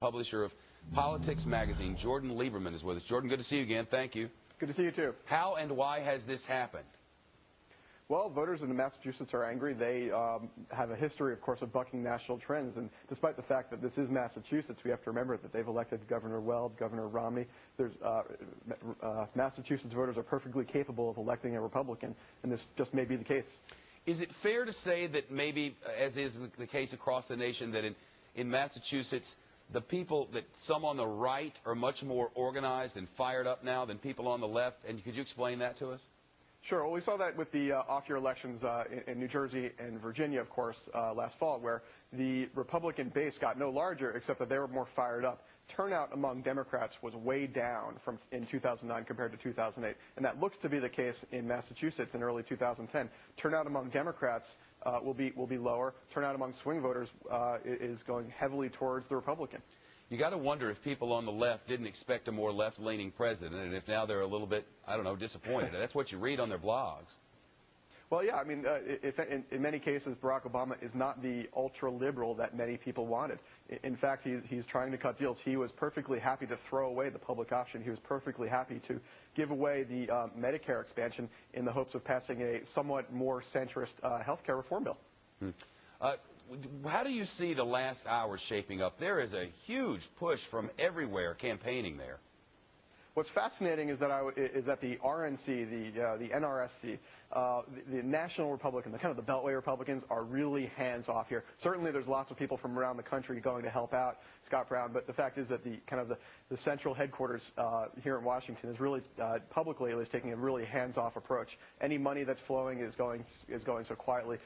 Publisher of Politics magazine, Jordan Lieberman, is with us. Jordan, good to see you again. Thank you. Good to see you, too. How and why has this happened? Well, voters in Massachusetts are angry. They have a history, of course, of bucking national trends. And despite the fact that this is Massachusetts, we have to remember that they've elected Governor Weld, Governor Romney. Massachusetts voters are perfectly capable of electing a Republican, and this just may be the case. Is it fair to say that maybe, as is the case across the nation, that in Massachusetts, the people, that some on the right are much more organized and fired up now than people on the left? And could you explain that to us? Sure. Well, we saw that with the off-year elections in New Jersey and Virginia, of course, last fall, where the Republican base got no larger, except that they were more fired up. Turnout among Democrats was way down in 2009 compared to 2008, and that looks to be the case in Massachusetts in early 2010. Turnout among Democrats will be lower. Turnout among swing voters is going heavily towards the Republican. You got to wonder if people on the left didn't expect a more left-leaning president, and if now they're a little bit, I don't know, disappointed. That's what you read on their blogs. Well, yeah, I mean, in many cases, Barack Obama is not the ultra-liberal that many people wanted. In fact, he's trying to cut deals. He was perfectly happy to throw away the public option. He was perfectly happy to give away the Medicare expansion in the hopes of passing a somewhat more centrist health care reform bill. How do you see the last hours shaping up? There is a huge push from everywhere campaigning there. What's fascinating is that the RNC, the NRSC, the National Republican, the kind of the Beltway Republicans, are really hands-off here. Certainly, there's lots of people from around the country going to help out Scott Brown, but the fact is that the central headquarters here in Washington is really publicly at least taking a really hands-off approach. Any money that's flowing is going so quietly.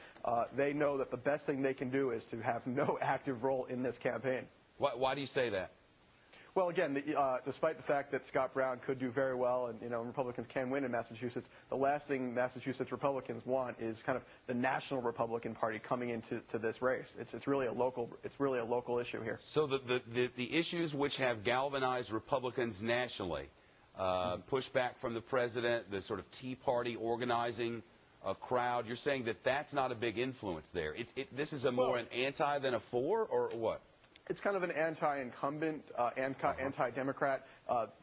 They know that the best thing they can do is to have no active role in this campaign. Why do you say that? Well, again, despite the fact that Scott Brown could do very well and, Republicans can win in Massachusetts, the last thing Massachusetts Republicans want is kind of the National Republican Party coming into this race. It's really a local issue here. So the issues which have galvanized Republicans nationally, pushback from the president, the sort of Tea Party organizing crowd, you're saying that that's not a big influence there. This is more an anti than a for, or what? It's kind of an anti-incumbent, anti-Democrat,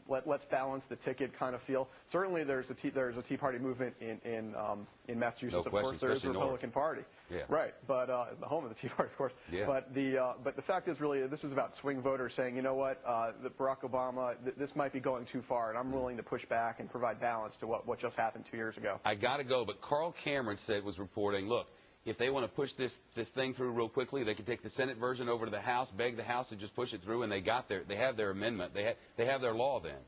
let's balance the ticket kind of feel. Certainly, there's a Tea Party movement in Massachusetts. No of question, course, there is the Republican Party. Yeah. Right, but the home of the Tea Party, of course. Yeah. But the fact is, really, this is about swing voters saying, you know what, Barack Obama, this might be going too far, and I'm willing to push back and provide balance to what just happened 2 years ago. I got to go, but Carl Cameron was reporting, look, if they want to push this thing through real quickly, they can take the Senate version over to the House, beg the House to just push it through, and they have their amendment. They have their law then.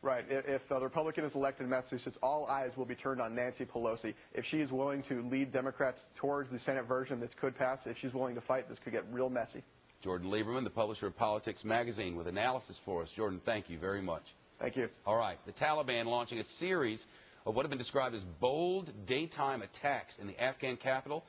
Right. If the Republican is elected in Massachusetts, all eyes will be turned on Nancy Pelosi. If she is willing to lead Democrats towards the Senate version, this could pass. If she's willing to fight, this could get real messy. Jordan Lieberman, the publisher of Politics magazine, with analysis for us. Jordan, thank you very much. Thank you. All right. The Taliban launching a series of what have been described as bold daytime attacks in the Afghan capital